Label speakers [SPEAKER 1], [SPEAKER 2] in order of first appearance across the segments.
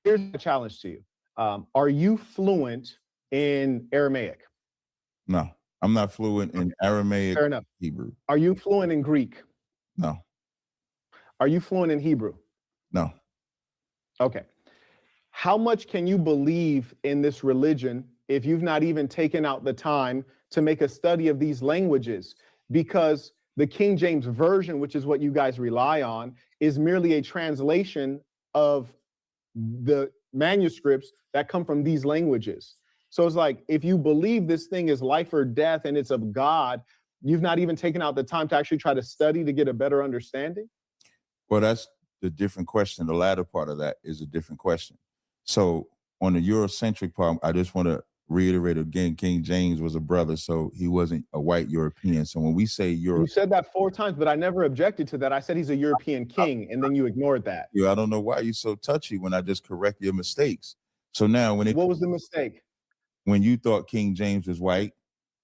[SPEAKER 1] Here's a challenge to you. Are you fluent in Aramaic?
[SPEAKER 2] No, I'm not fluent in Aramaic,
[SPEAKER 1] Fair enough.
[SPEAKER 2] Hebrew.
[SPEAKER 1] Are you fluent in Greek?
[SPEAKER 2] No,
[SPEAKER 1] Are you fluent in Hebrew?
[SPEAKER 2] no.
[SPEAKER 1] Okay. How much can you believe in this religion if you've not even taken out the time to make a study of these languages? Because the King James Version, which is what you guys rely on, is merely a translation of the manuscripts that come from these languages. So it's like, if you believe this thing is life or death and it's of God, you've not even taken out the time to actually try to study to get a better understanding?
[SPEAKER 2] Well, that's the different question. The latter part of that is a different question. So on the Eurocentric part, I just want to reiterate again, King James was a brother, so he wasn't a white European. So when we say
[SPEAKER 1] You said that 4 times, but I never objected to that. I said he's a European king, and then you ignored that.
[SPEAKER 2] I don't know why you're so touchy when I just correct your mistakes. So now
[SPEAKER 1] What was the mistake?
[SPEAKER 2] When you thought King James was white,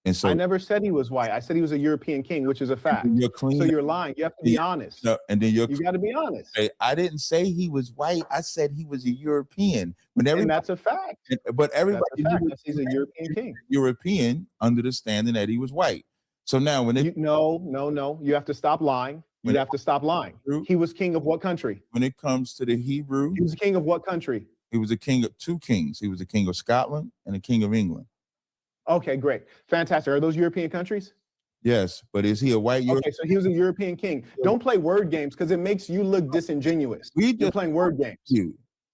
[SPEAKER 2] and so
[SPEAKER 1] I never said he was white. I said he was a European king, which is a fact. So you're lying. You have to be honest.
[SPEAKER 2] No, and then you
[SPEAKER 1] got to be honest.
[SPEAKER 2] I didn't say he was white. I said he was a European.
[SPEAKER 1] And that's a fact.
[SPEAKER 2] But everybody
[SPEAKER 1] he's a European king.
[SPEAKER 2] European under the standing that he was white. So now when
[SPEAKER 1] no, you have to stop lying. You have to stop lying. He was king of what country?
[SPEAKER 2] When it comes to the Hebrew,
[SPEAKER 1] he was king of what country?
[SPEAKER 2] He was a king of 2 kings. He was a king of Scotland and a king of England.
[SPEAKER 1] Okay, great. Fantastic. Are those European countries?
[SPEAKER 2] Yes, but is he a white European?
[SPEAKER 1] Okay, so he was a European king. Don't play word games because it makes you look disingenuous. You're playing word games.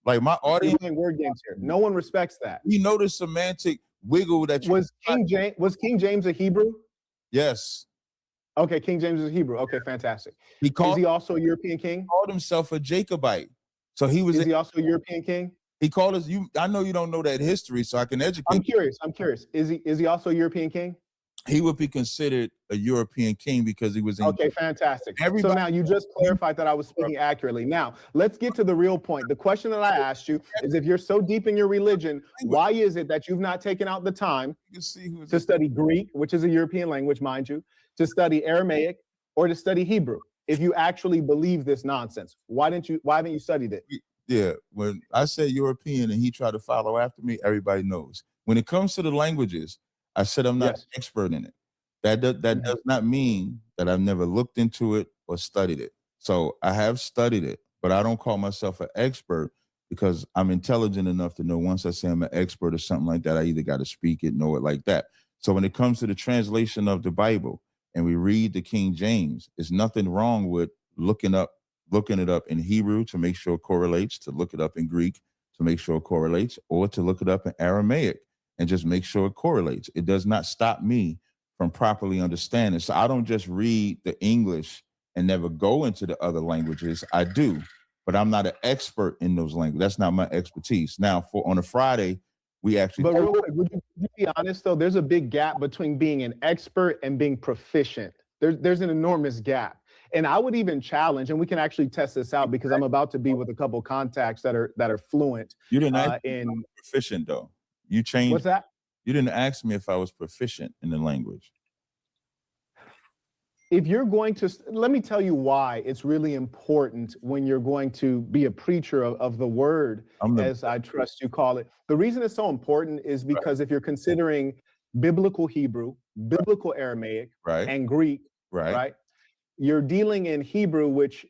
[SPEAKER 2] Like my audience.
[SPEAKER 1] You're playing word games here. No one respects that.
[SPEAKER 2] You know the semantic wiggle that you
[SPEAKER 1] was King James a Hebrew?
[SPEAKER 2] Yes.
[SPEAKER 1] Okay, King James is Hebrew. Okay, fantastic. Is he also a European king?
[SPEAKER 2] He called himself a Jacobite. So he was.
[SPEAKER 1] Is he also a European king?
[SPEAKER 2] He called us. I know you don't know that history, so I can educate.
[SPEAKER 1] I'm curious. Is he also a European king?
[SPEAKER 2] He would be considered a European king because he was in.
[SPEAKER 1] Okay, fantastic. So now you just clarified that I was speaking accurately. Now, let's get to the real point. The question that I asked you is, if you're so deep in your religion, why is it that you've not taken out the time to study Greek, which is a European language, mind you, to study Aramaic, or to study Hebrew? If you actually believe this nonsense, why haven't you studied it?
[SPEAKER 2] Yeah, when I say European and he tried to follow after me, everybody knows. When it comes to the languages, I said I'm not an expert in it. That does not mean that I've never looked into it or studied it. So I have studied it, but I don't call myself an expert because I'm intelligent enough to know once I say I'm an expert or something like that, I either got to speak it, know it like that. So when it comes to the translation of the Bible and we read the King James, there's nothing wrong with looking it up in Hebrew to make sure it correlates, to look it up in Greek to make sure it correlates, or to look it up in Aramaic and just make sure it correlates. It does not stop me from properly understanding. So I don't just read the English and never go into the other languages. I do, but I'm not an expert in those languages. That's not my expertise. Now, on a Friday, we actually.
[SPEAKER 1] But real quick, would you be honest though? There's a big gap between being an expert and being proficient. There's an enormous gap. And I would even challenge, and we can actually test this out because I'm about to be with a couple contacts that are fluent.
[SPEAKER 2] You didn't ask me if I was proficient though. You changed.
[SPEAKER 1] What's that?
[SPEAKER 2] You didn't ask me if I was proficient in the language.
[SPEAKER 1] If you're going to, let me tell you why it's really important when you're going to be a preacher of the word, as I trust you call it. The reason it's so important is because if you're considering biblical Hebrew, biblical Aramaic, and Greek, right? You're dealing in Hebrew, which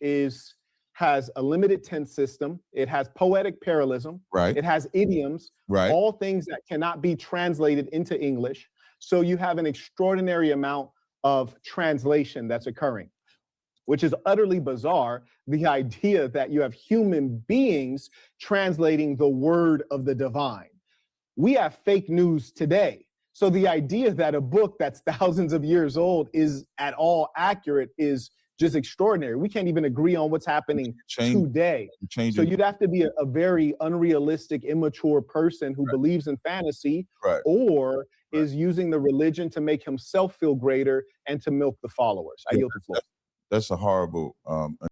[SPEAKER 1] has a limited tense system. It has poetic parallelism. It has idioms, all things that cannot be translated into English. So you have an extraordinary amount of translation that's occurring, which is utterly bizarre. The idea that you have human beings translating the word of the divine. We have fake news today. So the idea that a book that's thousands of years old is at all accurate is just extraordinary. We can't even agree on what's happening today. So you'd have to be a very unrealistic, immature person who believes in fantasy or is using the religion to make himself feel greater and to milk the followers. I yield the floor.
[SPEAKER 2] That's a horrible